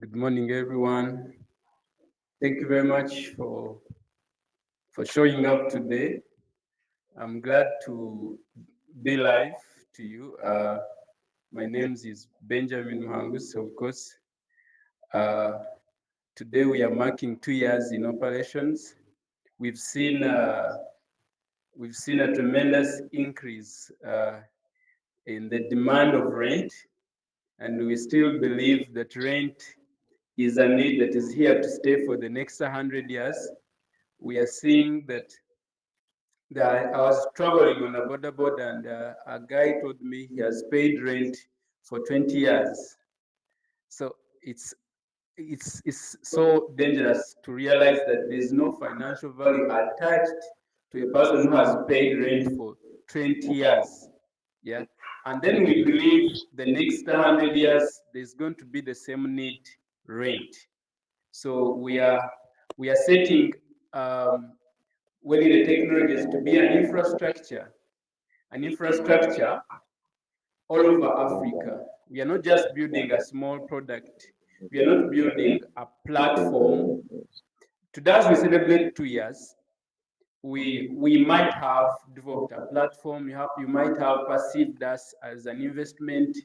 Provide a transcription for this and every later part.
Good morning, everyone. Thank you very much for showing up today. I'm glad to be live to you. My name is Benjamin Muhangus, of course. Uh, Today we are marking 2 years in operations. We've seen uh, we've seen a tremendous increase in the demand of rent, and we still believe that rent is a need that is here to stay for the next 100 years. We are seeing that I was traveling on a border board, and a guy told me he has paid rent for 20 years. So it's so dangerous to realize that there's no financial value attached to a person who has paid rent for 20 years. Yeah. And then we believe the next 100 years there's going to be the same need rent. So we are setting um, Welile Technologies to be an infrastructure all over Africa. We are not just building a small product. We are not building a platform. Today, as we celebrate 2 years, we might have developed a platform. You might have perceived us as an investment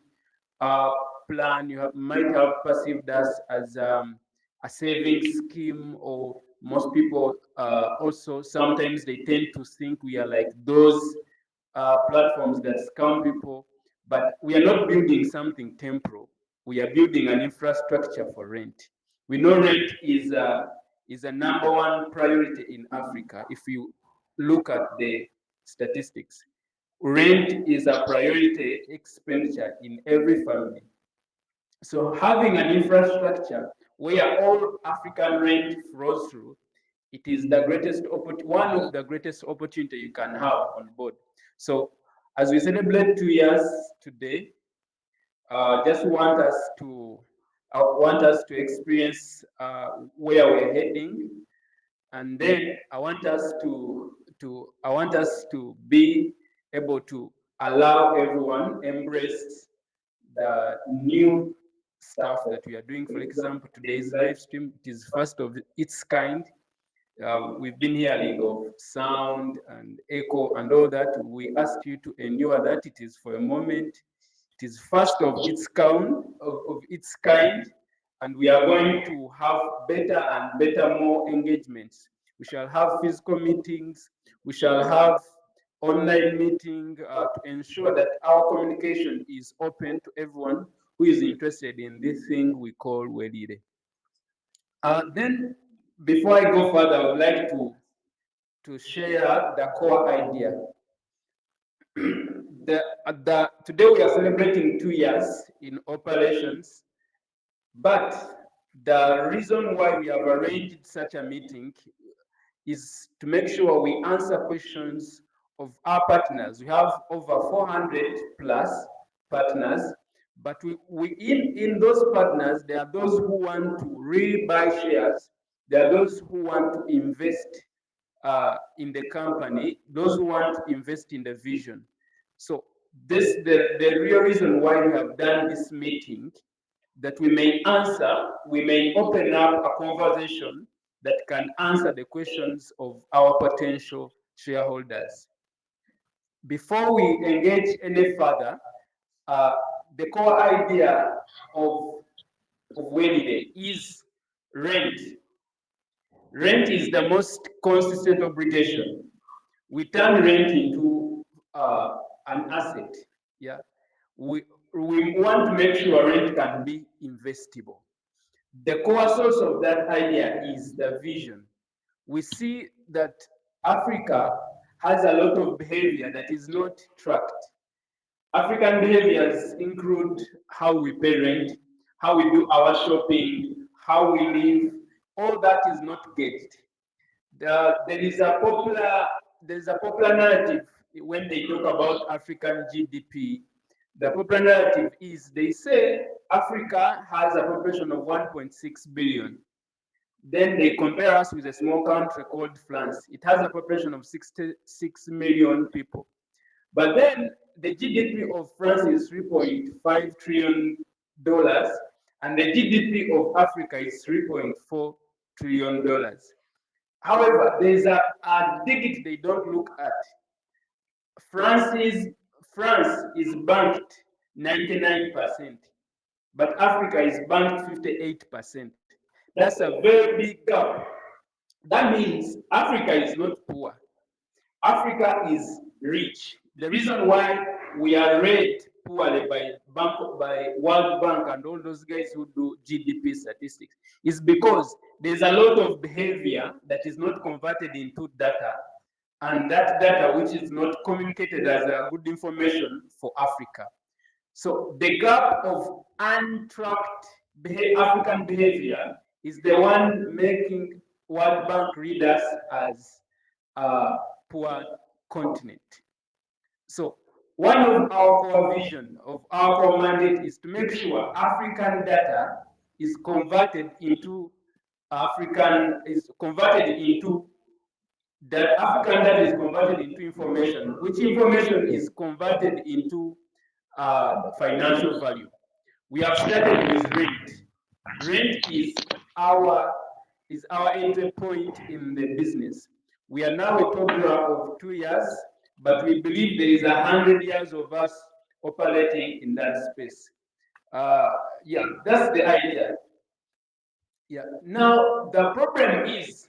uh, plan. Might have perceived us as a savings scheme, or most people also sometimes they tend to think we are like those platforms that scam people. But we are not building something temporal. We are building an infrastructure for rent. We know rent is a number one priority in Africa. If you look at the statistics, rent is a priority expenditure in every family. So having an infrastructure where all African rent flows through, it is the one of the greatest opportunity you can have on board. So as we celebrate 2 years today, just want us to experience where we're heading, and then I want us to be able to allow everyone embrace the new stuff that we are doing. For example, today's live stream, it is first of its kind. We've been hearing of sound and echo and all that. We ask you to endure that. It is for a moment. It is first of its kind, and we are going to have better and better more engagements. We shall have physical meetings. We shall have online meeting to ensure that our communication is open to everyone who is interested in this thing we call Welile. Then, before I go further, I would like to share the core idea. Today we are celebrating 2 years in operations, but the reason why we have arranged such a meeting is to make sure we answer questions of our partners. We have over 400 plus partners, but in those partners, there are those who want to really buy shares. There are those who want to invest in the company, those who want to invest in the vision. So the real reason why we have done this meeting, that we may open up a conversation that can answer the questions of our potential shareholders. Before we engage any further, uh, the core idea of Welile is rent. Rent is the most consistent obligation. We turn rent into an asset. Yeah, we we want to make sure rent can be investable. The core source of that idea is the vision. We see that Africa has a lot of behavior that is not tracked. African behaviors include how we pay rent, how we do our shopping, how we live. All that is not gauged. There is a popular narrative when they talk about African GDP. The popular narrative is they say Africa has a population of 1.6 billion. Then they compare us with a small country called France. It has a population of 66 million people. But then the GDP of France is $3.5 trillion, and the GDP of Africa is $3.4 trillion. However, there's a digit they don't look at. France is banked 99%, but Africa is banked 58%. That's a very big gap. That means Africa is not poor. Africa is rich. The reason why we are rated poorly by World Bank and all those guys who do GDP statistics is because there's a lot of behavior that is not converted into data, and that data which is not communicated as a good information for Africa. So the gap of untracked African behavior is the one making World Bank read us as a poor continent. So one of our core vision, of our core mandate, is to make sure African data is converted into African information, which information is converted into financial value. We have started with rent. Rent is our entry point in the business. We are now a program of 2 years, but we believe there is 100 years of us operating in that space. Yeah, that's the idea. Yeah. Now the problem is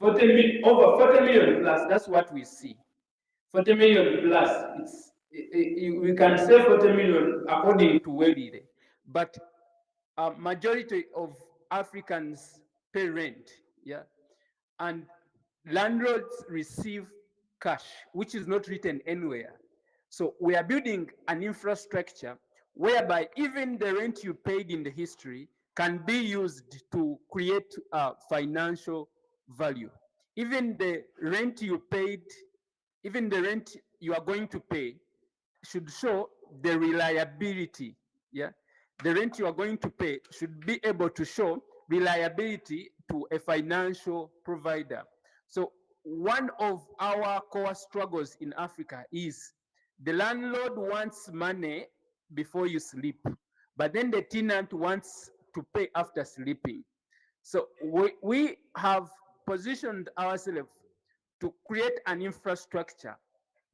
over 40 million plus. That's what we see. 40 million plus. We can say 40 million according to Welile, but a majority of Africans pay rent, yeah, and landlords receive cash, which is not written anywhere. So we are building an infrastructure whereby even the rent you paid in the history can be used to create financial value. Even the rent you paid, even the rent you are going to pay should show the reliability. Yeah, the rent you are going to pay should be able to show reliability to a financial provider. So one of our core struggles in Africa is the landlord wants money before you sleep, but then the tenant wants to pay after sleeping. So we have positioned ourselves to create an infrastructure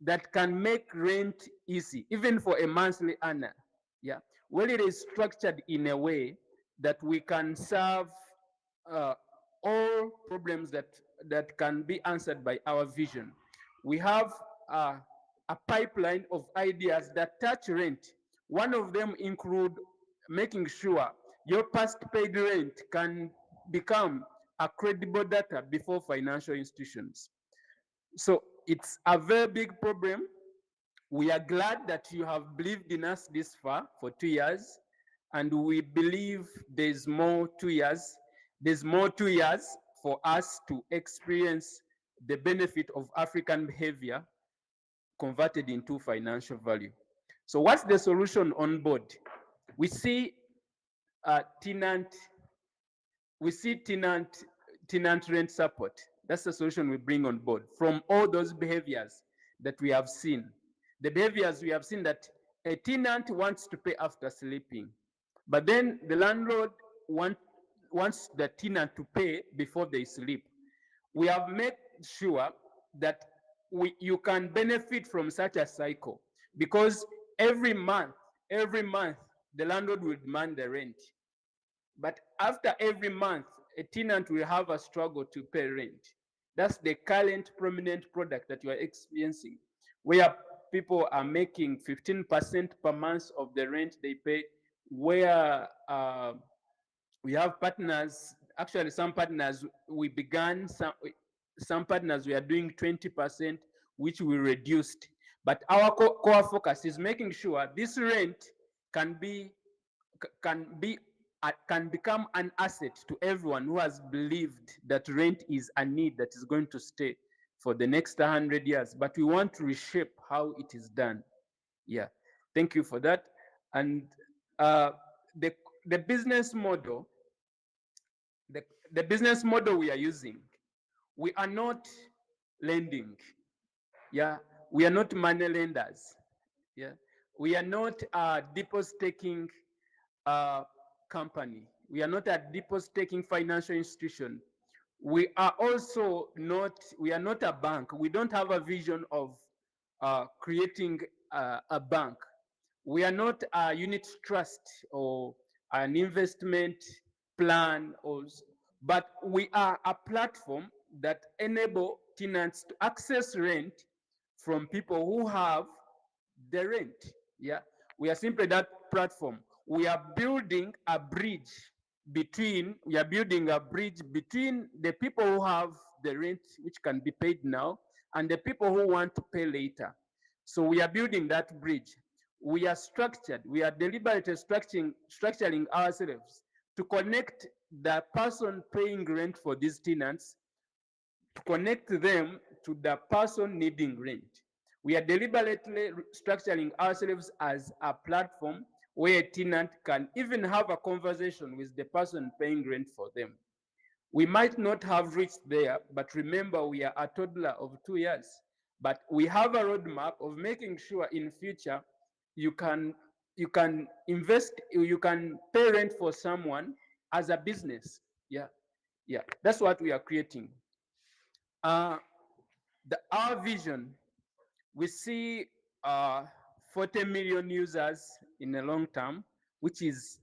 that can make rent easy, even for a monthly earner. Yeah, well, it is structured in a way that we can serve all problems that can be answered by our vision. We have a pipeline of ideas that touch rent. One of them include making sure your past paid rent can become a credible data before financial institutions. So it's a very big problem. We are glad that you have believed in us this far for 2 years, and we believe there's more 2 years. There's more 2 years for us to experience the benefit of African behavior converted into financial value. So what's the solution on board? We see tenant rent support. That's the solution we bring on board from all those behaviors that we have seen. The behaviors we have seen that a tenant wants to pay after sleeping, but then the landlord wants the tenant to pay before they sleep. We have made sure that you can benefit from such a cycle, because every month, the landlord will demand the rent. But after every month, a tenant will have a struggle to pay rent. That's the current prominent product that you are experiencing, where people are making 15% per month of the rent they pay, where we have partners, actually some partners, we began, some partners we are doing 20%, which we reduced. But our core focus is making sure this rent can become an asset to everyone who has believed that rent is a need that is going to stay for the next 100 years. But we want to reshape how it is done. Yeah, thank you for that. And the business model, the business model we are using, we are not lending. Yeah, we are not money lenders. Yeah, we are not deposit taking company. We are not a deposit-taking financial institution. We are also not, we are not a bank. We don't have a vision of creating a bank. We are not a unit trust or an investment plan, but we are a platform that enable tenants to access rent from people who have the rent. Yeah, we are simply that platform. We are building a bridge between the people who have the rent which can be paid now and the people who want to pay later. So we are building that bridge. We are structured, we are deliberately structuring ourselves to connect the person paying rent for these tenants, to connect them to the person needing rent. We are deliberately structuring ourselves as a platform where a tenant can even have a conversation with the person paying rent for them. We might not have reached there, but remember, we are a toddler of 2 years. But we have a roadmap of making sure in future you can invest, you can pay rent for someone as a business. Yeah, yeah, that's what we are creating. Our vision, we see 40 million users in the long term, which is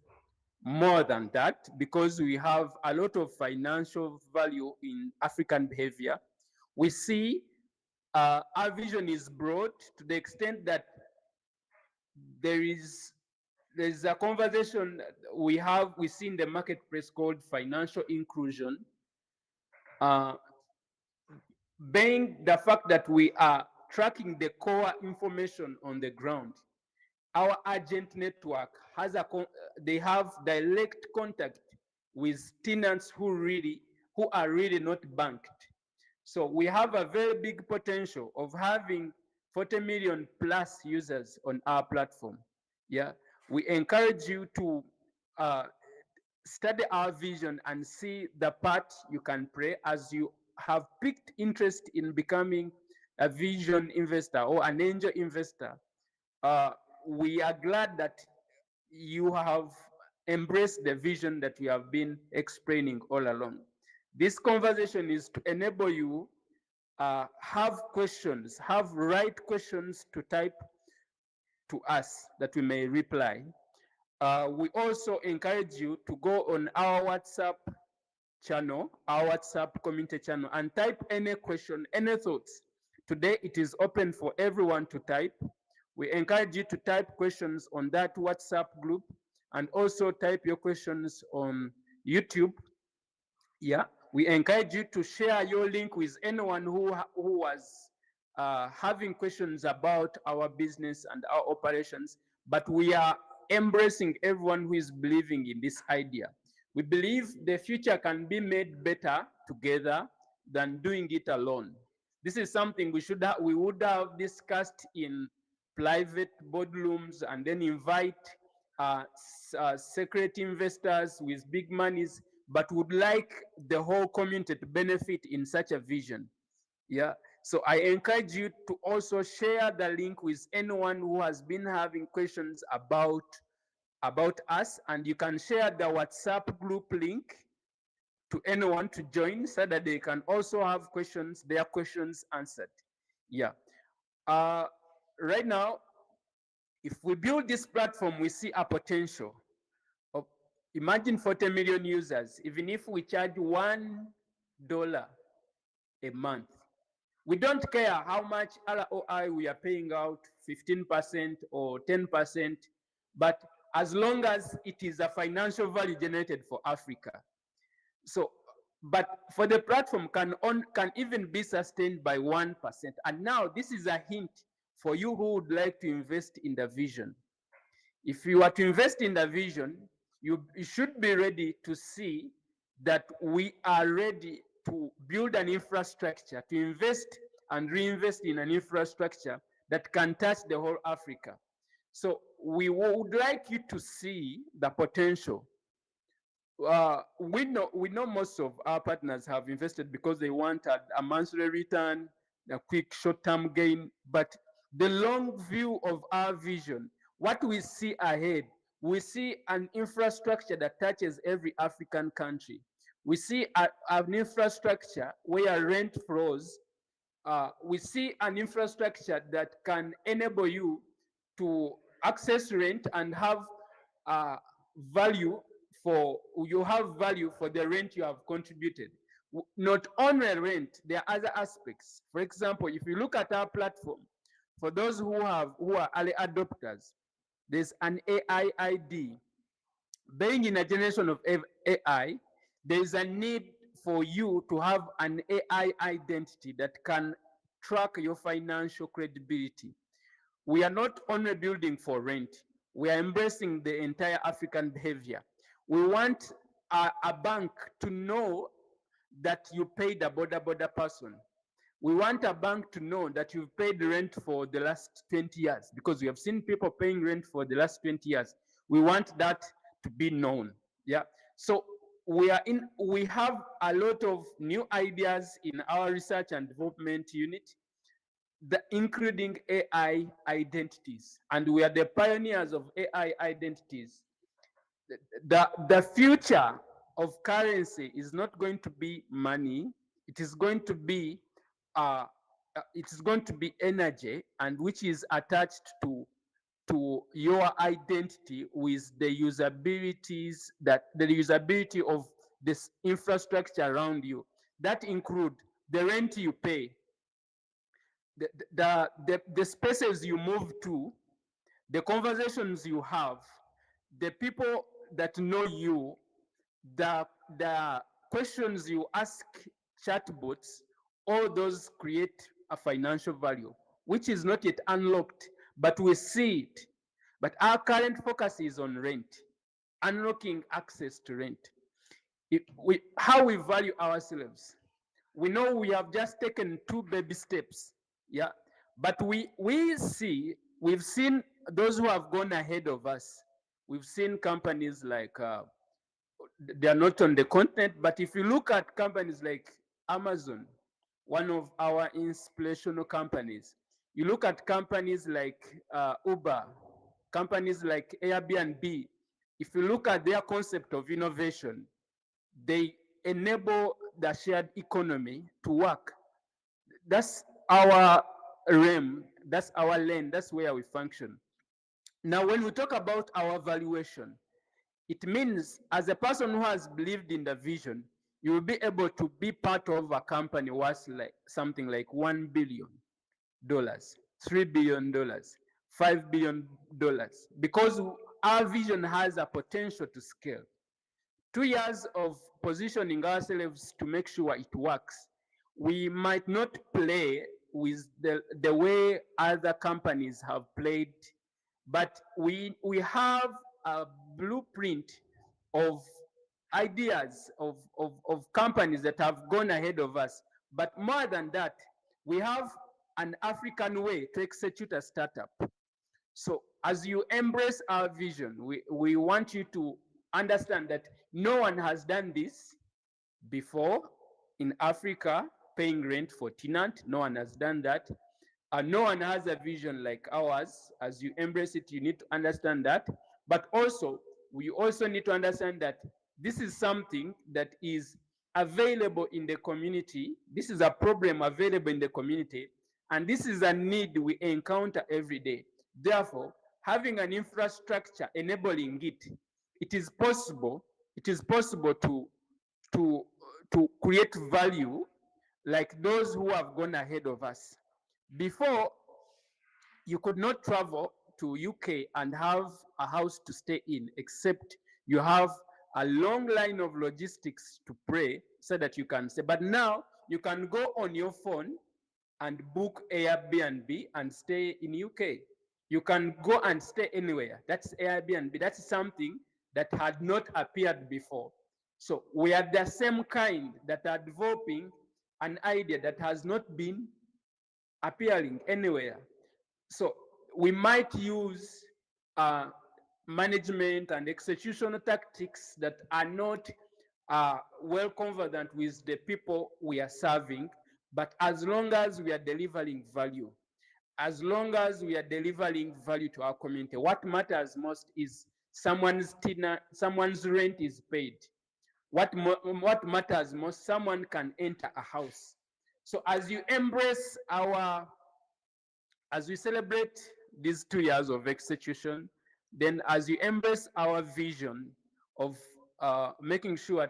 more than that because we have a lot of financial value in African behavior. We see our vision is broad to the extent that there's a conversation we see in the marketplace called financial inclusion, being the fact that we are tracking the core information on the ground. Our agent network has they have direct contact with tenants who are really not banked. So we have a very big potential of having 40 million plus users on our platform. Yeah, we encourage you to study our vision and see the part you can play as you have picked interest in becoming a vision investor or an angel investor. We are glad that you have embraced the vision that we have been explaining all along. This conversation is to enable you have right questions to type to us that we may reply. We also encourage you to go on our WhatsApp channel, our WhatsApp community channel, and type any question, any thoughts. Today it is open for everyone to type. We encourage you to type questions on that WhatsApp group and also type your questions on YouTube. Yeah, we encourage you to share your link with anyone who was having questions about our business and our operations, but we are embracing everyone who is believing in this idea. We believe the future can be made better together than doing it alone. This is something we would have discussed in private boardrooms and then invite secret investors with big monies, but would like the whole community to benefit in such a vision. Yeah. So I encourage you to also share the link with anyone who has been having questions about us, and you can share the WhatsApp group link to anyone to join so that they can also have their questions answered. Yeah. Right now, if we build this platform, we see a potential of, imagine 40 million users, even if we charge $1 a month. We don't care how much ROI we are paying out, 15% or 10%, but as long as it is a financial value generated for Africa. So, but for the platform can even be sustained by 1%. And now this is a hint for you who would like to invest in the vision. If you are to invest in the vision, you should be ready to see that we are ready to build an infrastructure, to invest and reinvest in an infrastructure that can touch the whole Africa. So we would like you to see the potential. We know most of our partners have invested because they want a monthly return, a quick short-term gain, but the long view of our vision, what we see ahead, We see an infrastructure that touches every African country. We see an infrastructure where rent flows. We see an infrastructure that can enable you to access rent and have uh, value you have value for the rent you have contributed. Not only rent, there are other aspects. For example, if you look at our platform, for those who are early adopters, there's an AI ID. Being in a generation of AI, there is a need for you to have an AI identity that can track your financial credibility. We are not only building for rent, we are embracing the entire African behavior. We want a bank to know that you paid a border person. We want a bank to know that you've paid rent for the last 20 years, because we have seen people paying rent for the last 20 years. We want that to be known. Yeah. So we have a lot of new ideas in our research and development unit, including AI identities. And we are the pioneers of AI identities. The future of currency is not going to be money. It is going to be energy, and which is attached to your identity with the usability of this infrastructure around you. That include the rent you pay, the spaces you move to, the conversations you have, the people that know you, the questions you ask chatbots. All those create a financial value, which is not yet unlocked, but we see it. But our current focus is on rent, unlocking access to rent. How we value ourselves. We know we have just taken 2 baby steps, yeah, but we've seen those who have gone ahead of us. We've seen companies like they are not on the continent, but if you look at companies like Amazon, one of our inspirational companies, you look at companies like Uber, companies like Airbnb. If you look at their concept of innovation, they enable the shared economy to work. That's our realm, that's our lane, that's where we function. Now, when we talk about our valuation, it means as a person who has believed in the vision, you will be able to be part of a company worth like something like $1 billion, $3 billion, $5 billion, because our vision has a potential to scale. 2 years of positioning ourselves to make sure it works. We might not play with the way other companies have played, but we have a blueprint of ideas of companies that have gone ahead of us. But more than that, we have an African way to execute a startup. So as you embrace our vision, we want you to understand that no one has done this before in Africa, paying rent for tenant. No one has done that. No one has a vision like ours. As you embrace it, you need to understand that. But also, we also need to understand that this is something that is available in the community. This is a problem available in the community, and this is a need we encounter every day. Therefore, having an infrastructure enabling it, it is possible to create value like those who have gone ahead of us. Before, you could not travel to UK and have a house to stay in, except you have a long line of logistics to pray so that you can stay. But now you can go on your phone and book Airbnb and stay in UK. You can go and stay anywhere. That's Airbnb. That's something that had not appeared before. So we are the same kind that are developing an idea that has not been appearing anywhere. So we might use management and executional tactics that are not well conversant with the people we are serving, but as long as we are delivering value, as long as we are delivering value to our community, what matters most is someone's rent is paid. What matters most, someone can enter a house. So as you embrace as we celebrate these 2 years of execution, then as you embrace our vision of making sure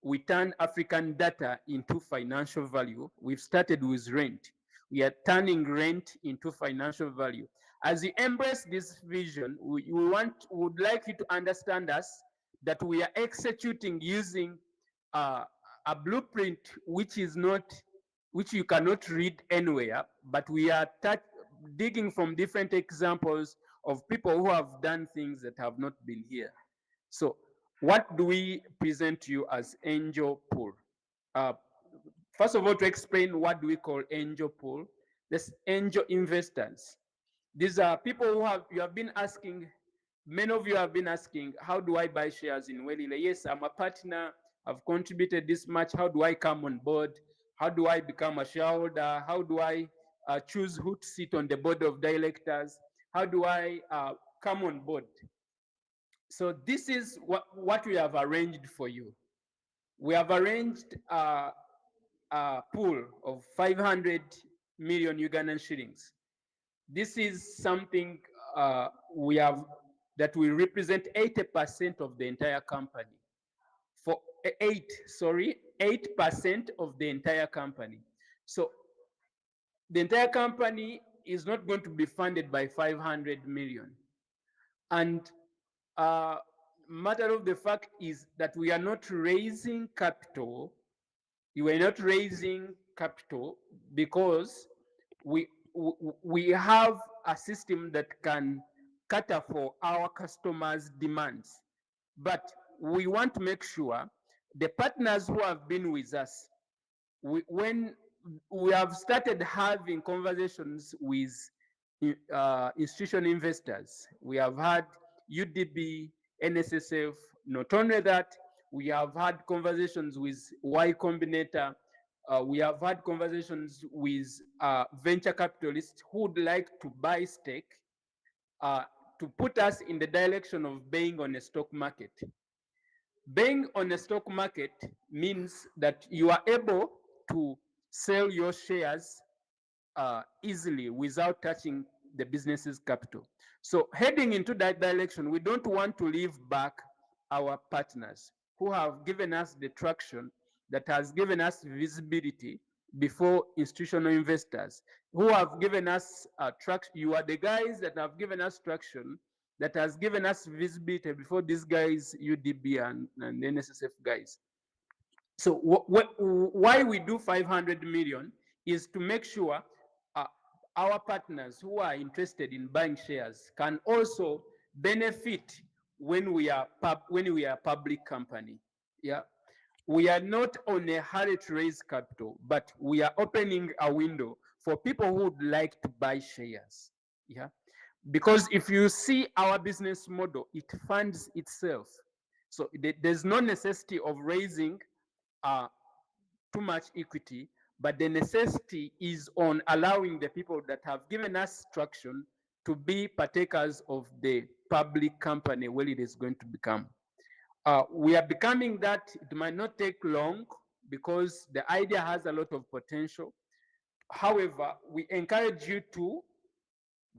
we turn African data into financial value, we've started with rent. We are turning rent into financial value. As you embrace this vision, we would like you to understand us that we are executing using a blueprint which is not, which you cannot read anywhere, but we are digging from different examples of people who have done things that have not been here. So what do we present to you as angel pool? First of all, to explain what do we call angel pool, there's angel investors. These are people who you have been asking, many of you have been asking, how do I buy shares in Welile? Yes, I'm a partner, I've contributed this much, how do I come on board? How do I become a shareholder? How do I choose who to sit on the board of directors? How do I come on board? So this is what we have arranged for you. We have arranged a pool of 500 million Ugandan shillings. This is something we have that will represent 80% of the entire company. For 8% of the entire company. So the entire company is not going to be funded by 500 million. And matter of the fact is that we are not raising capital. You are not raising capital because we have a system that can cater for our customers' demands. But we want to make sure the partners who have been with us, when we have started having conversations with institutional investors, we have had UDB, NSSF. Not only that, we have had conversations with Y Combinator. We have had conversations with venture capitalists who would like to buy stake to put us in the direction of being on a stock market. Being on a stock market means that you are able to sell your shares easily without touching the business's capital. So heading into that direction, we don't want to leave back our partners who have given us the traction that has given us visibility before institutional investors, who have given us traction. You are the guys that have given us traction, that has given us visibility before these guys, UDB and NSSF guys. So why we do 500 million is to make sure our partners who are interested in buying shares can also benefit when we are a public company. Yeah, we are not on a hurry to raise capital, but we are opening a window for people who would like to buy shares. Yeah, because if you see our business model, it funds itself. So there's no necessity of raising too much equity, but the necessity is on allowing the people that have given us traction to be partakers of the public company when it is going to become. We are becoming that. It might not take long because the idea has a lot of potential. However, we encourage you to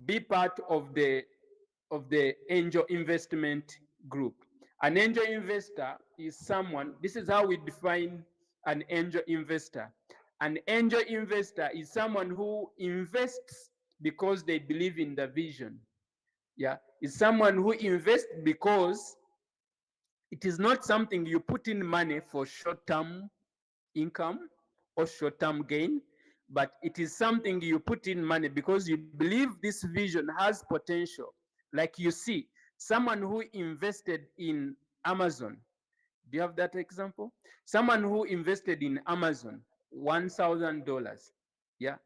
be part of the angel investment group. An angel investor is someone, this is how we define an angel investor. An angel investor is someone who invests because they believe in the vision. Yeah, it's someone who invests because it is not something you put in money for short-term income or short-term gain, but it is something you put in money because you believe this vision has potential. Like you see, someone who invested in Amazon. Do you have that example? Someone who invested in Amazon, $1,000. Yeah,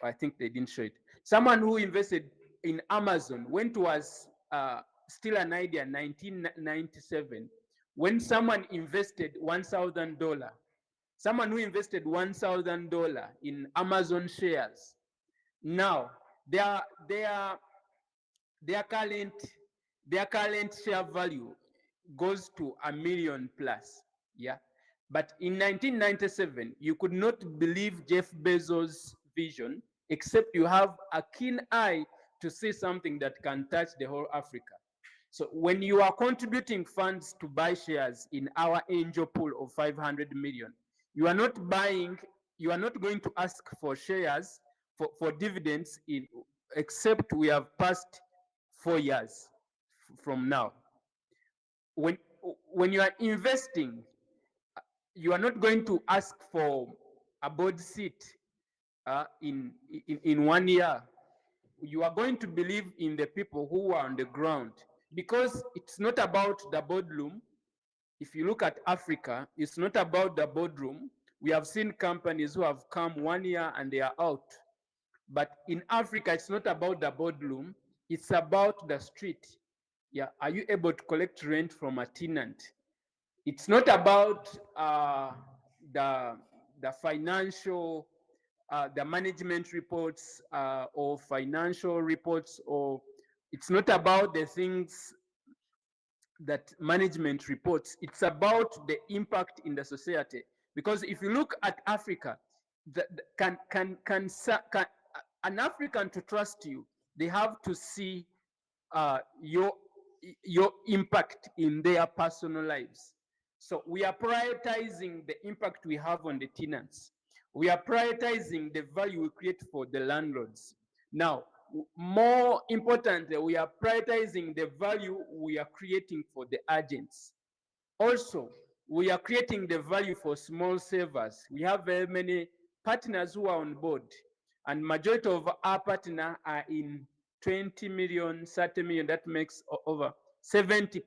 I think they didn't show it. Someone who invested in Amazon when it was still an idea, 1997. When someone invested $1,000, someone who invested $1,000 in Amazon shares, now their current their current share value goes to $1 million plus. Yeah. But in 1997, you could not believe Jeff Bezos' vision, except you have a keen eye to see something that can touch the whole Africa. So when you are contributing funds to buy shares in our angel pool of 500 million, you are not buying, you are not going to ask for shares for dividends except we have passed 4 years from now. When, when you are investing, you are not going to ask for a board seat in 1 year. You are going to believe in the people who are on the ground, because it's not about the boardroom. If you look at Africa, it's not about the boardroom. We have seen companies who have come 1 year and they are out. But in Africa, it's not about the boardroom. It's about the street. Yeah, are you able to collect rent from a tenant? It's not about the financial, the management reports or financial reports, or it's not about the things that management reports. It's about the impact in the society. Because if you look at Africa, can an African to trust you, they have to see your impact in their personal lives. So we are prioritizing the impact we have on the tenants. We are prioritizing the value we create for the landlords. Now, more importantly, we are prioritizing the value we are creating for the agents. Also, we are creating the value for small savers. We have very many partners who are on board, and majority of our partners are in 20 million, 30 million. That makes over 70%.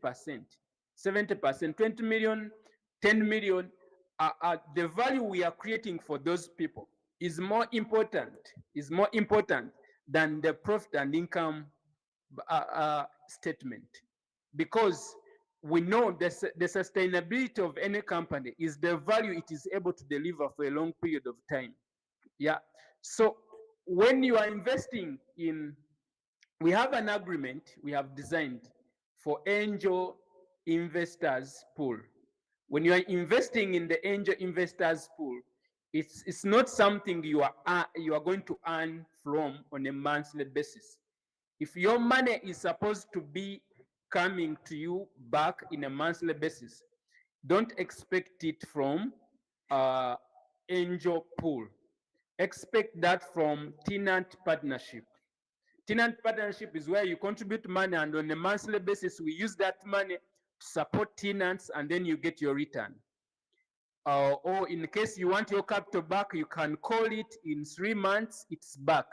70%, 20 million, 10 million. The value we are creating for those people is more important, than the profit and income statement, because we know the sustainability of any company is the value it is able to deliver for a long period of time. Yeah. So when you are investing in, we have an agreement we have designed for angel investors pool. When you are investing in the angel investors pool, it's not something you are going to earn from on a monthly basis. If your money is supposed to be coming to you back in a monthly basis, don't expect it from angel pool. Expect that from tenant partnership. Tenant partnership is where you contribute money, and on a monthly basis, we use that money to support tenants, and then you get your return. Or in case you want your capital back, you can call it in 3 months, it's back.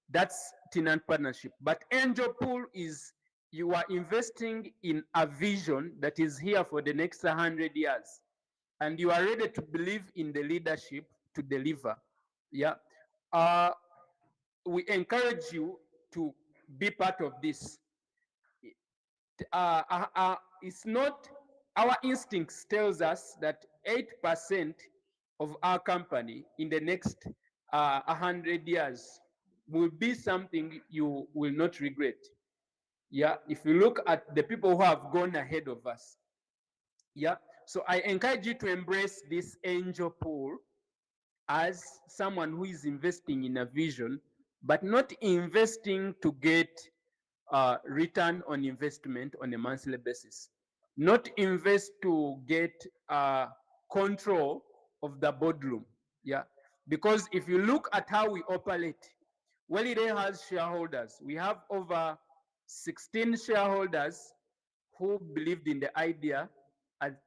That's tenant partnership. But angel pool is you are investing in a vision that is here for the next 100 years, and you are ready to believe in the leadership to deliver. Yeah. We encourage you to be part of this. It's not, our instincts tells us that 8% of our company in the next 100 years will be something you will not regret. Yeah, if you look at the people who have gone ahead of us. Yeah, so I encourage you to embrace this angel pool as someone who is investing in a vision, but not investing to get return on investment on a monthly basis. Not invest to get control of the boardroom. Yeah, because if you look at how we operate, Welile has shareholders. We have over 16 shareholders who believed in the idea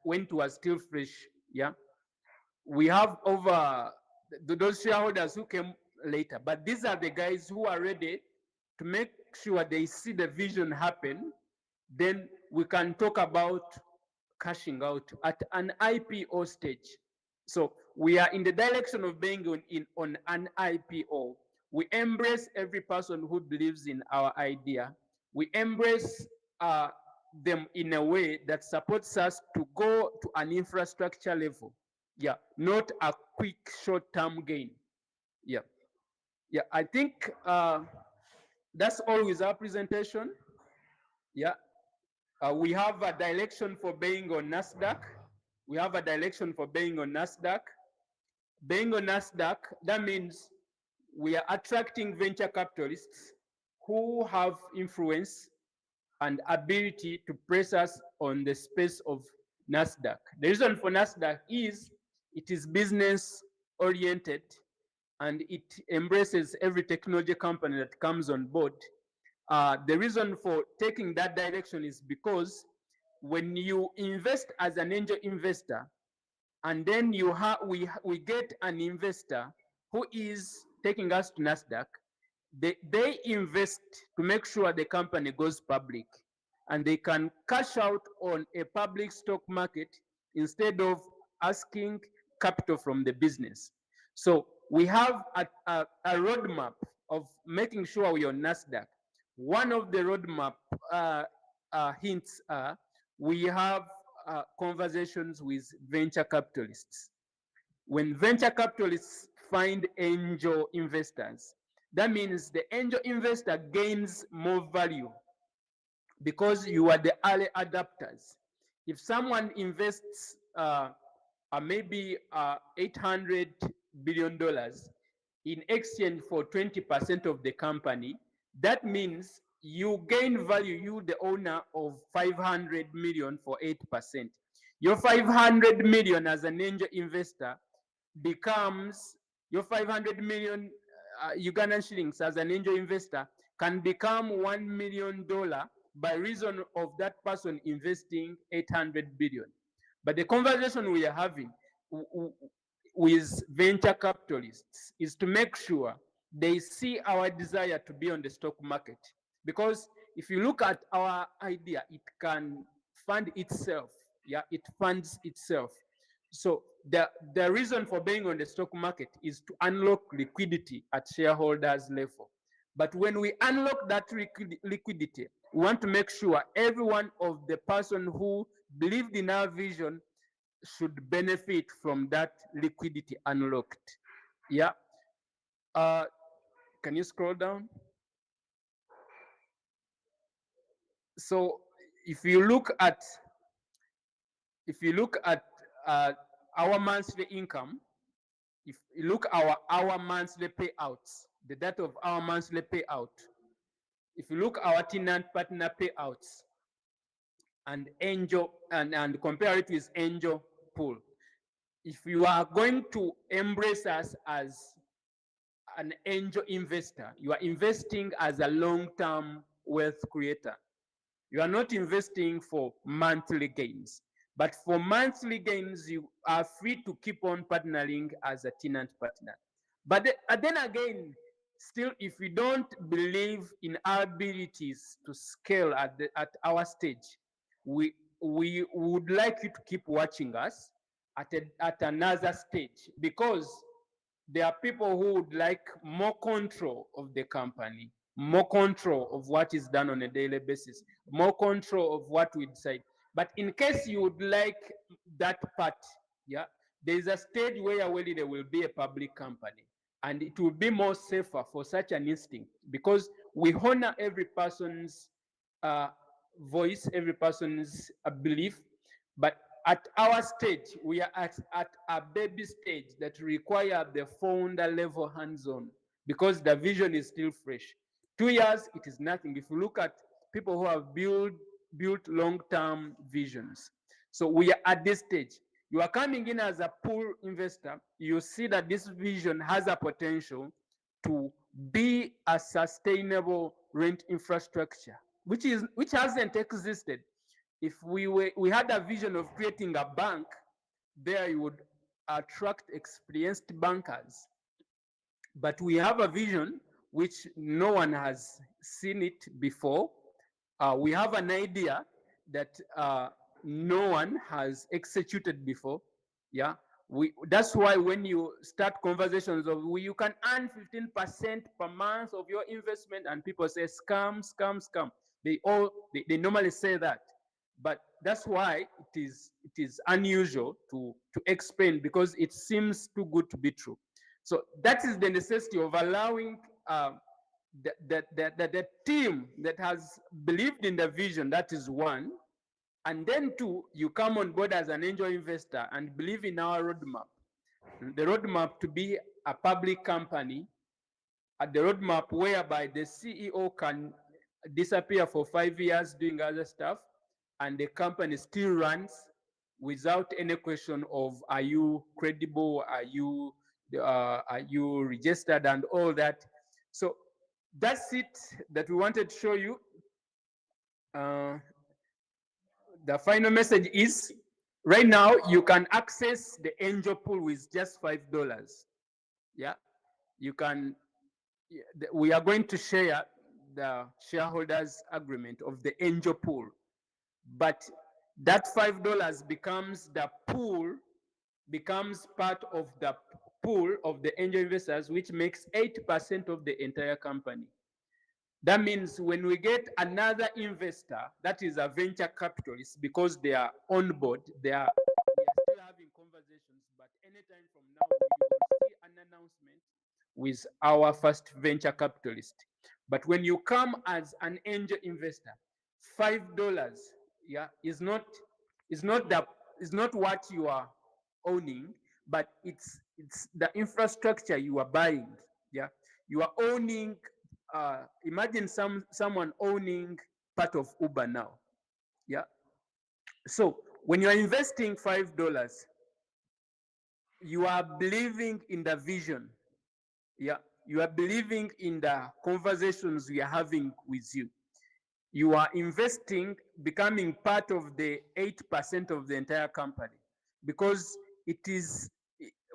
when it was still fresh. Yeah, we have over those shareholders who came later, but these are the guys who are ready to make sure they see the vision happen. Then we can talk about cashing out at an IPO stage. So we are in the direction of being on an IPO. We embrace every person who believes in our idea. We embrace them in a way that supports us to go to an infrastructure level. Yeah, not a quick short-term gain. Yeah, yeah. I think that's all with our presentation. Yeah. We have a direction for being on NASDAQ. We have a direction for being on NASDAQ. Being on NASDAQ, that means we are attracting venture capitalists who have influence and ability to press us on the space of NASDAQ. The reason for NASDAQ is it is business oriented and it embraces every technology company that comes on board. The reason for taking that direction is because when you invest as an angel investor, and then we get an investor who is taking us to NASDAQ, they invest to make sure the company goes public and they can cash out on a public stock market instead of asking capital from the business. So we have a roadmap of making sure we're on NASDAQ. One of the roadmap hints are we have conversations with venture capitalists. When venture capitalists find angel investors, that means the angel investor gains more value because you are the early adapters. If someone invests maybe $800 billion in exchange for 20% of the company, that means you gain value, you the owner of 500 million for 8%. Your 500 million as an angel investor becomes your 500 million Ugandan shillings as an angel investor can become $1 million by reason of that person investing 800 billion. But the conversation we are having with venture capitalists is to make sure they see our desire to be on the stock market. Because if you look at our idea, it can fund itself. Yeah, it funds itself. So the reason for being on the stock market is to unlock liquidity at shareholders level. But when we unlock that liquidity, we want to make sure every one of the person who believed in our vision should benefit from that liquidity unlocked. Yeah. Can you scroll down? So if you look at our monthly income, if you look our monthly payouts, the data of our monthly payout, if you look our tenant partner payouts and angel and compare it with angel pool, if you are going to embrace us as an angel investor, you are investing as a long-term wealth creator. You are not investing for monthly gains. But for monthly gains, you are free to keep on partnering as a tenant partner. But then again, still, if you don't believe in our abilities to scale at our stage, we would like you to keep watching us at another stage, because there are people who would like more control of the company, more control of what is done on a daily basis, more control of what we decide. But in case you would like that part, yeah, there is a stage where Welile will be a public company, and it will be more safer for such an instinct, because we honor every person's voice, every person's belief. But at our stage, we are at a baby stage that require the founder level hands-on, because the vision is still fresh. 2 years, it is nothing. If you look at people who have built long-term visions. So we are at this stage. You are coming in as a pool investor. You see that this vision has a potential to be a sustainable rent infrastructure, which hasn't existed. If we had a vision of creating a bank, there you would attract experienced bankers. But we have a vision which no one has seen it before. We have an idea that no one has executed before. Yeah, that's why when you start conversations of you can earn 15% per month of your investment, and people say scam, scam, scam. They normally say that, but that's why it is unusual to explain, because it seems too good to be true. So that is the necessity of allowing the team that has believed in the vision. That is one. And then two, you come on board as an angel investor and believe in our roadmap. The roadmap to be a public company, at the roadmap whereby the CEO can disappear for 5 years doing other stuff, and the company still runs without any question of are you credible, are you registered, and all that. So that's it that we wanted to show you. The final message is, right now you can access the angel pool with just $5. Yeah, you can. We are going to share the shareholders agreement of the angel pool, but that $5 becomes the pool, becomes part of the pool of the angel investors, which makes 8% of the entire company. That means when we get another investor that is a venture capitalist, because they are on board, we are still having conversations, but anytime from now we will see an announcement with our first venture capitalist. But when you come as an angel investor, $5, yeah, is not what you are owning, but it's the infrastructure you are buying. Yeah, you are owning. Imagine someone owning part of Uber now. Yeah. So when you are investing $5, you are believing in the vision. Yeah, you are believing in the conversations we are having with you. You are investing, becoming part of the 8% of the entire company, because it is,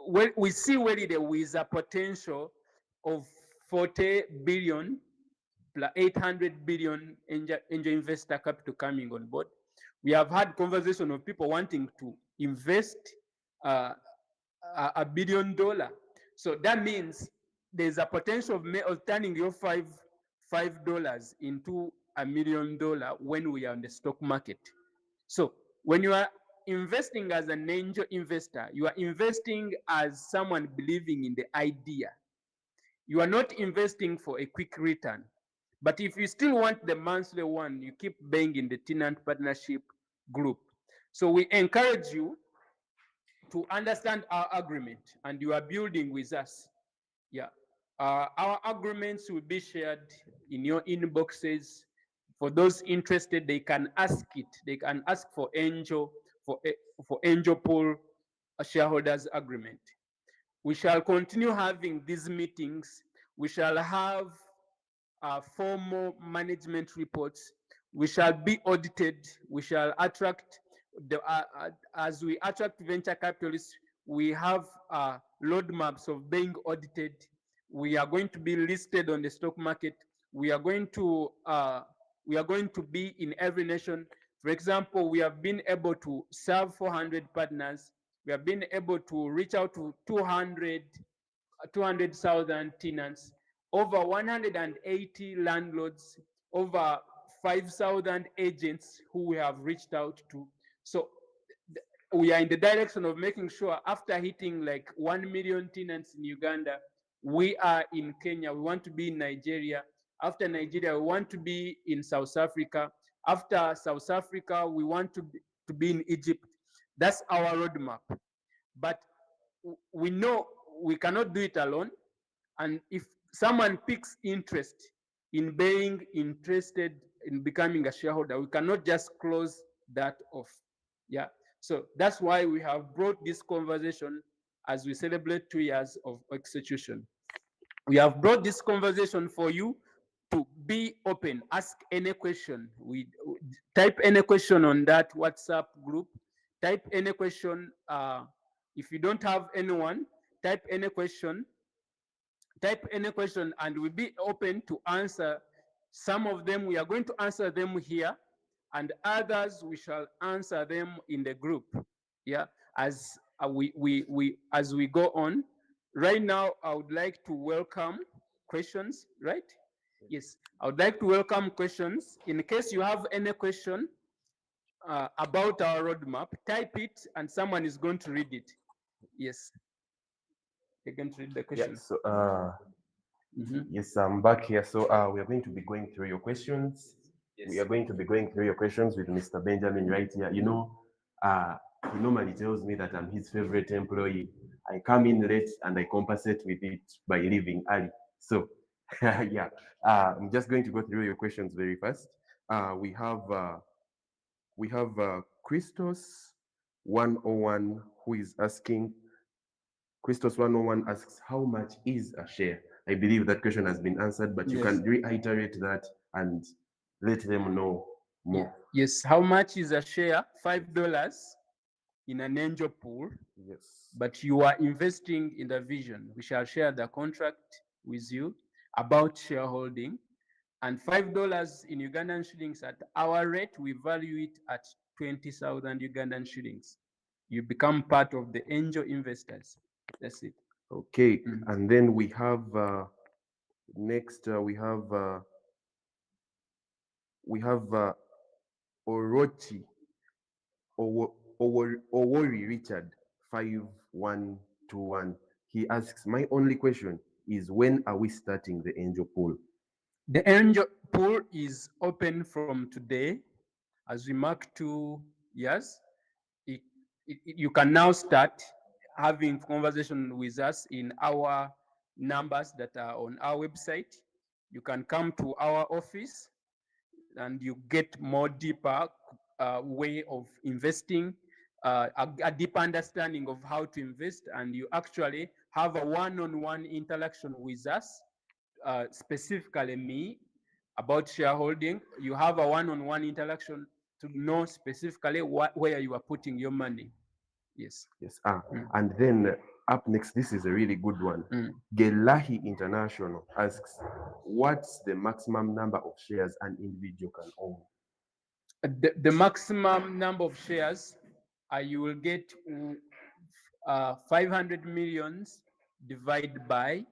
well, we see Welile with a potential of 40 billion plus 800 billion angel investor capital coming on board. We have had conversation of people wanting to invest uh, $1 billion. So that means there's a potential of turning your $5 into $1 million when we are on the stock market. So when you are investing as an angel investor, you are investing as someone believing in the idea. You are not investing for a quick return. But if you still want the monthly one, you keep buying in the tenant partnership group. So we encourage you to understand our agreement, and you are building with us. Yeah. Our agreements will be shared in your inboxes. For those interested, they can ask it. They can ask for Angel Pool shareholders agreement. We shall continue having these meetings. We shall have formal management reports. We shall be audited. We shall attract as we attract venture capitalists. We have roadmaps of being audited. We are going to be listed on the stock market. We are going to be in every nation. For example, we have been able to serve 400 partners. We have been able to reach out to 200,000 tenants, over 180 landlords, over 5,000 agents who we have reached out to. So we are in the direction of making sure, after hitting like 1 million tenants in Uganda, we are in Kenya. We want to be in Nigeria. After Nigeria, we want to be in South Africa. After South Africa, we want to be in Egypt. That's our roadmap. But we know we cannot do it alone. And if someone picks interest in being interested in becoming a shareholder, we cannot just close that off. Yeah. So that's why we have brought this conversation as we celebrate 2 years of execution. We have brought this conversation for you to be open. Ask any question. We type any question on that WhatsApp group. Type any question. If you don't have anyone, type any question. Type any question, and we'll be open to answer. Some of them we are going to answer them here, and others we shall answer them in the group. Yeah, as as we go on. Right now, I would like to welcome questions. Right? Yes, I would like to welcome questions. In case you have any question about our roadmap, type it, and someone is going to read it. Yes. You can read the question. Yeah, so yes, I'm back here. So we are going to be going through your questions. we are going to be going through your questions with Mr. Benjamin right here. He normally tells me that I'm his favorite employee. I come in late and I compensate with it by leaving early. So, yeah, I'm just going to go through your questions very fast. We have Christos 101 who is asking. Christos 101 asks, how much is a share? I believe that question has been answered, but you can reiterate that and let them know more. Yes. How much is a share? $5 in an angel pool. Yes. But you are investing in the vision. We shall share the contract with you about shareholding. And $5 in Ugandan shillings at our rate, we value it at 20,000 Ugandan shillings. You become part of the angel investors. That's it. Okay. And then we have next we have Orochi Owori Richard 5121. He asks, my only question is, when are we starting the angel pool? The angel pool is open from today. As we mark 2 years, you can now start having conversation with us in our numbers that are on our website. You can come to our office and you get more deeper way of investing, a deeper understanding of how to invest, and you actually have a one-on-one interaction with us, specifically me, about shareholding. You have a one-on-one interaction to know specifically where you are putting your money. Yes. Yes. And then up next, this is a really good one. Gelahi International asks, what's the maximum number of shares an individual can own? The maximum number of shares, you will get 500 millions divided by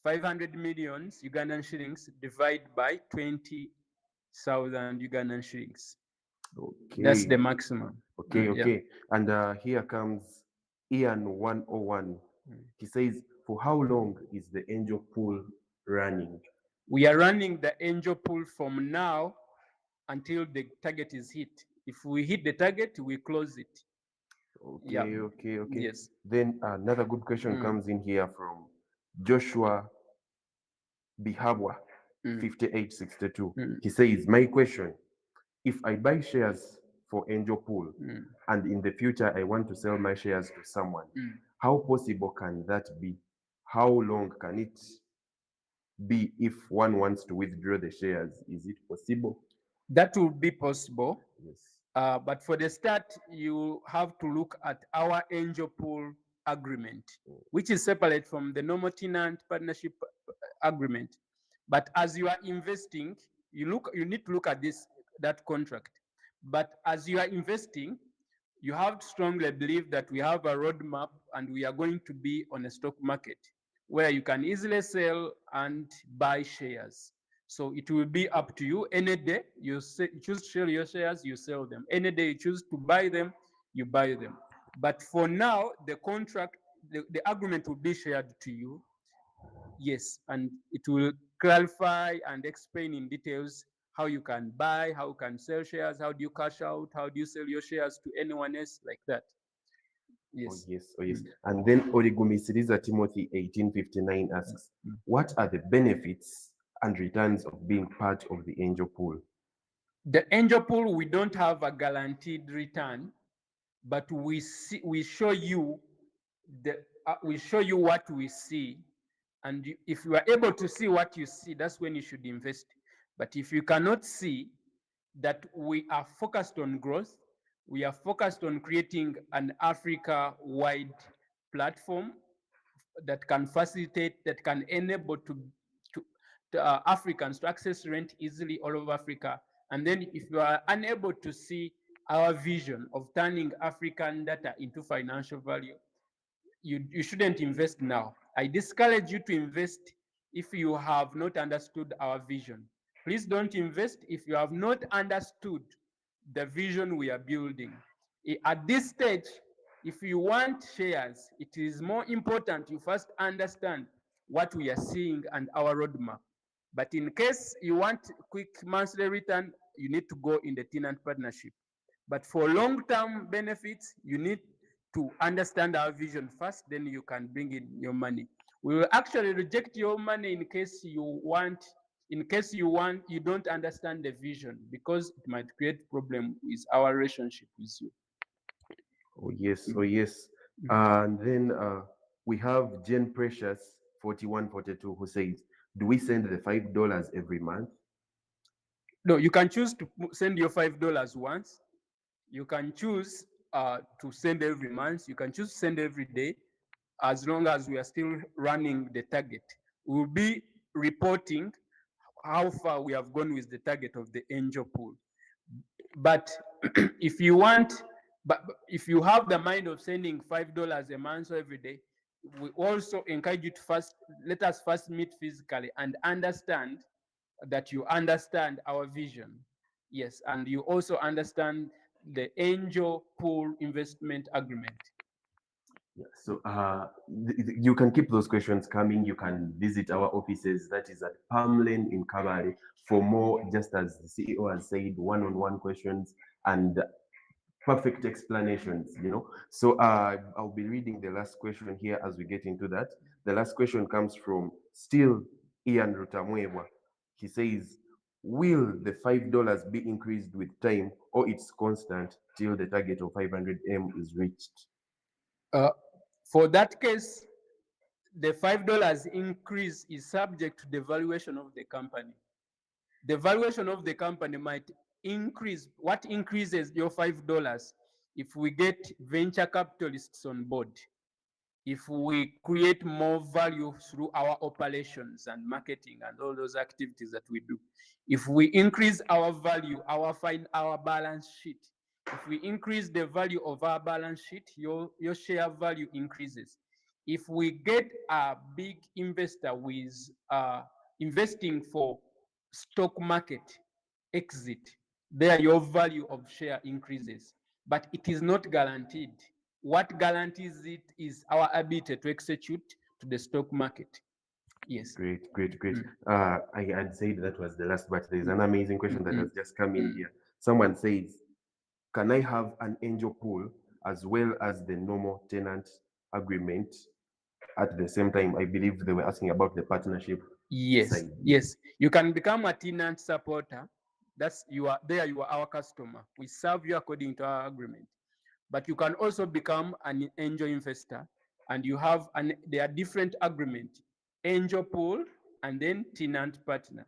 500 millions Ugandan shillings divided by 20,000 Ugandan shillings. Okay. That's the maximum. Okay. And here comes Ian 101. He says, for how long is the angel pool running? We are running the angel pool from now until the target is hit. If we hit the target, we close it. Okay. Yes. Then another good question comes in here from Joshua Bihabwa 5862. He says, my question, if I buy shares for angel pool and in the future I want to sell my shares to someone, how possible can that be? How long can it be if one wants to withdraw the shares? Is it possible? That will be possible. Yes. But for the start, you have to look at our angel pool agreement, which is separate from the normal tenant partnership agreement. But as you are investing, you need to look at that contract. But as you are investing, you have to strongly believe that we have a roadmap and we are going to be on a stock market where you can easily sell and buy shares. So it will be up to you. Any day you choose to sell your shares, you sell them. Any day you choose to buy them, you buy them. But for now, the contract, the agreement will be shared to you. Yes, and it will clarify and explain in details how you can buy, how you can sell shares, how do you cash out, how do you sell your shares to anyone else, like that. Yes. Oh yes. And then Origumi Siriza Timothy 1859 asks, what are the benefits and returns of being part of the angel pool? The angel pool, we don't have a guaranteed return, but we show you what we see, and if you are able to see what you see, that's when you should invest. But if you cannot see that we are focused on growth, we are focused on creating an Africa-wide platform that can facilitate, that can enable Africans to access rent easily all over Africa. And then if you are unable to see our vision of turning African data into financial value, you shouldn't invest now. I discourage you to invest if you have not understood our vision. Please don't invest if you have not understood the vision we are building. At this stage, if you want shares, it is more important you first understand what we are seeing and our roadmap. But in case you want quick monthly return, you need to go in the tenant partnership. But for long-term benefits, you need to understand our vision first, then you can bring in your money. We will actually reject your money in case you don't understand the vision, because it might create problem with our relationship with you. Oh yes, oh yes. And then we have Jen Precious 4142 who says, do we send the $5 every month? No, you can choose to send your $5 once. You can choose to send every month. You can choose to send every day, as long as we are still running the target. We will be reporting how far we have gone with the target of the angel pool. But if you want, but if you have the mind of sending $5 a month or every day, we also encourage you to let us first meet physically and understand that you understand our vision. Yes, and you also understand the angel pool investment agreement. Yeah, so you can keep those questions coming. You can visit our offices, that is at Palm Lane in Kabale, for more, just as the CEO has said, one-on-one questions and perfect explanations, you know. So I'll be reading the last question here as we get into that. The last question comes from still Ian Rutamwewa. He says, will the $5 be increased with time, or it's constant till the target of 500M is reached? For that case, the $5 increase is subject to the valuation of the company. The valuation of the company might increase. What increases your $5? If we get venture capitalists on board, if we create more value through our operations and marketing and all those activities that we do, if we increase our value, our balance sheet, if we increase the value of our balance sheet, your share value increases. If we get a big investor with investing for stock market exit, there your value of share increases. But it is not guaranteed. What guarantees it is our ability to execute to the stock market. Yes. Great, great, great. I had said that was the last, but there's an amazing question that has just come in here. Someone says, can I have an angel pool as well as the normal tenant agreement at the same time? I believe they were asking about the partnership. Yes, side. yes. You can become a tenant supporter. You are our customer. We serve you according to our agreement. But you can also become an angel investor, and there are different agreements: angel pool and then tenant partner.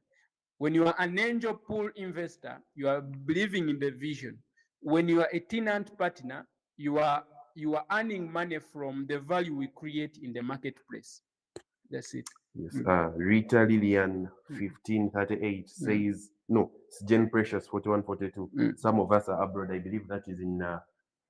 When you are an angel pool investor, you are believing in the vision. When you are a tenant partner, you are earning money from the value we create in the marketplace. That's it. Yes. Rita Lillian 1538 says, no, it's Jen Precious 4142. Some of us are abroad. I believe that is in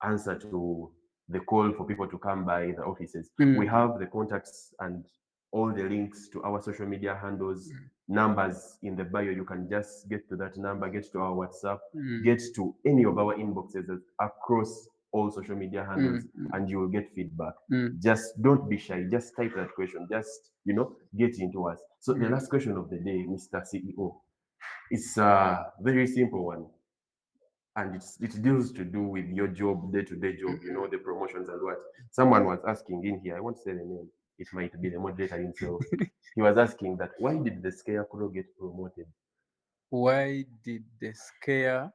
answer to the call for people to come by the offices. We have the contacts and all the links to our social media handles, numbers in the bio. You can just get to that number, get to our WhatsApp, get to any of our inboxes across all social media handles, and you will get feedback. Just don't be shy. Just type that question. Just, get into us. So the last question of the day, Mr. CEO, it's a very simple one. And it deals to do with your job, day-to-day job, the promotions and what. Someone was asking in here, I won't say the name, it might be the moderator himself. He was asking that, why did the scarecrow get promoted? Why did the scarecrow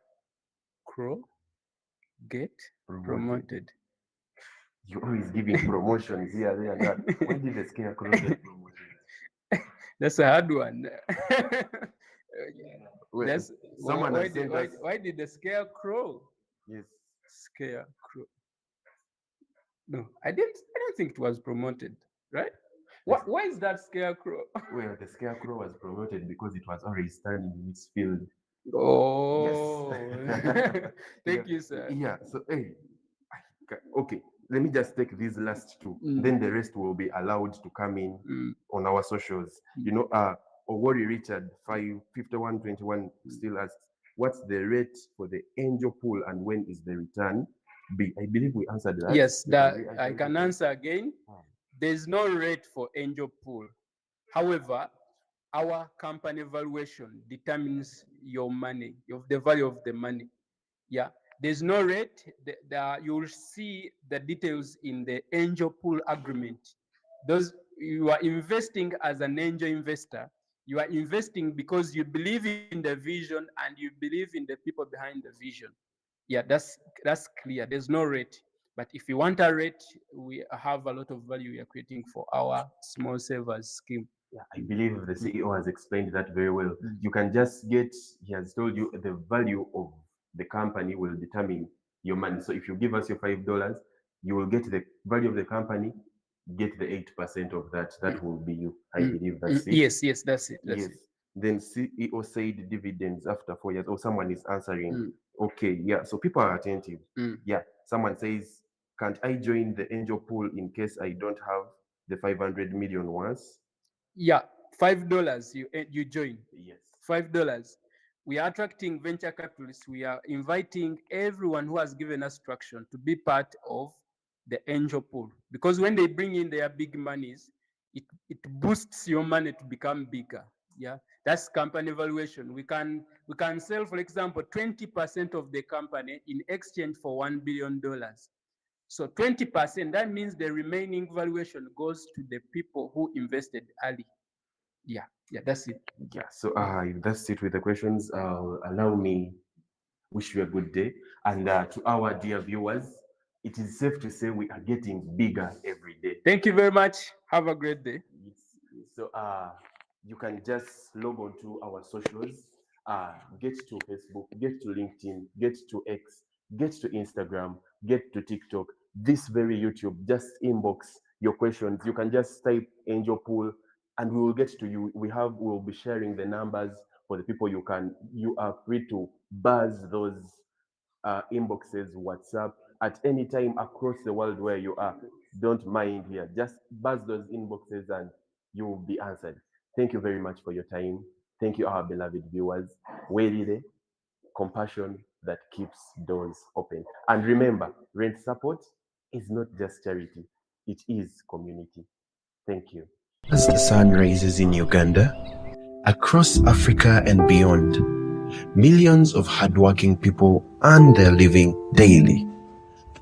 get promoted? You're always giving promotions here, there, and that. Why did the scarecrow get promoted? That's a hard one. Why did the scarecrow? Yes. Scarecrow. No, I don't think it was promoted, right? Why is that scarecrow? Well, the scarecrow was promoted because it was already standing in its field. Oh, yes. Thank you, sir. Yeah, so okay, let me just take these last two. Then the rest will be allowed to come in on our socials. Owori Richard 5121 still asks, what's the rate for the angel pool and when is the return? I believe we answered that. Yes, I can answer again. There's no rate for angel pool. However, our company valuation determines your money, of the value of the money. Yeah, there's no rate. You will see the details in the angel pool agreement. Those, you are investing as an angel investor. You are investing because you believe in the vision and you believe in the people behind the vision. Yeah, that's clear. There's no rate. But if you want a rate, we have a lot of value we are creating for our small savers scheme. Yeah, I believe the CEO has explained that very well. You can just get, he has told you the value of the company will determine your money. So if you give us your $5, you will get the value of the company, get the 8% of that. That will be you. I believe that's it. Yes, that's it. That's Yes. it. Then CEO said dividends after 4 years, or someone is answering. Okay, yeah. So people are attentive. Yeah. Someone says, can't I join the angel pool in case I don't have the 500 million once? Yeah, $5 you join. Yes. $5. We are attracting venture capitalists. We are inviting everyone who has given us traction to be part of the angel pool, because when they bring in their big monies, it boosts your money to become bigger. Yeah, that's company valuation. We can sell, for example, 20% of the company in exchange for $1 billion. So 20%, that means the remaining valuation goes to the people who invested early. Yeah, that's it. Yeah, so if that's it with the questions. Allow me wish you a good day. And to our dear viewers, it is safe to say we are getting bigger every day. Thank you very much. Have a great day. Yes. So you can just log on to our socials, get to Facebook, get to LinkedIn, get to X, get to Instagram, get to TikTok, this very YouTube, just inbox your questions. You can just type Angel Pool and we will get to you. We'll be sharing the numbers for the people. You are free to buzz those inboxes, WhatsApp, at any time across the world where you are. Don't mind here. Just buzz those inboxes and you will be answered. Thank you very much for your time. Thank you, our beloved viewers. Welile, compassion that keeps doors open. And remember, rent support is not just charity, it is community. Thank you. As the sun rises in Uganda, across Africa and beyond, millions of hardworking people earn their living daily.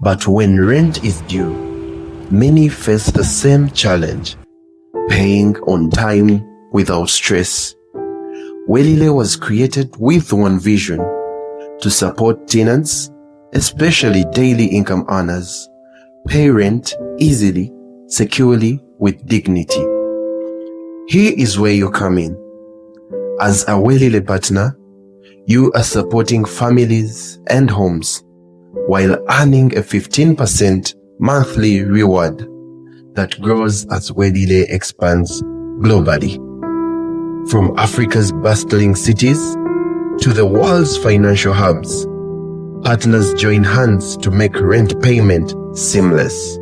But when rent is due, many face the same challenge, paying on time without stress. Welile was created with one vision: to support tenants, especially daily income earners, pay rent easily, securely, with dignity. Here is where you come in. As a Welile partner, you are supporting families and homes while earning a 15% monthly reward that grows as Welile expands globally. From Africa's bustling cities to the world's financial hubs, partners join hands to make rent payment seamless.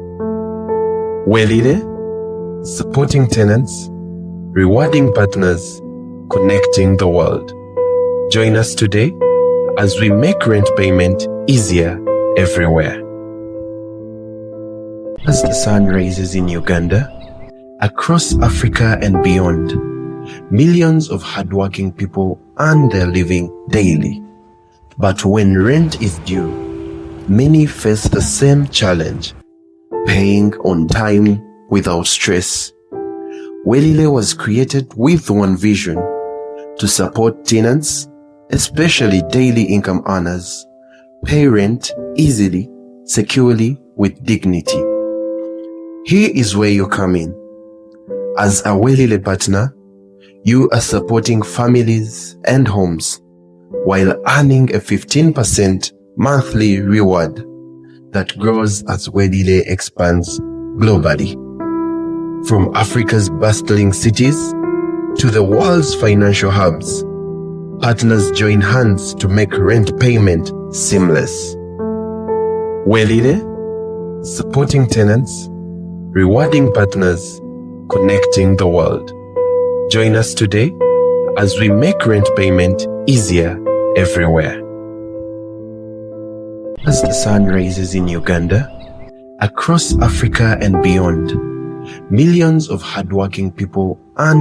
Welile, supporting tenants, rewarding partners, connecting the world. Join us today as we make rent payment easier everywhere. As the sun rises in Uganda, across Africa and beyond, millions of hardworking people earn their living daily. But when rent is due, many face the same challenge, paying on time without stress. Welile was created with one vision: to support tenants, especially daily income earners, pay rent easily, securely, with dignity. Here is where you come in. As a Welile partner, you are supporting families and homes while earning a 15% monthly reward that grows as Welile expands globally. From Africa's bustling cities to the world's financial hubs, partners join hands to make rent payment seamless. Welile, supporting tenants, rewarding partners, connecting the world. Join us today as we make rent payment easier everywhere. As the sun rises in Uganda, across Africa and beyond, millions of hardworking people earn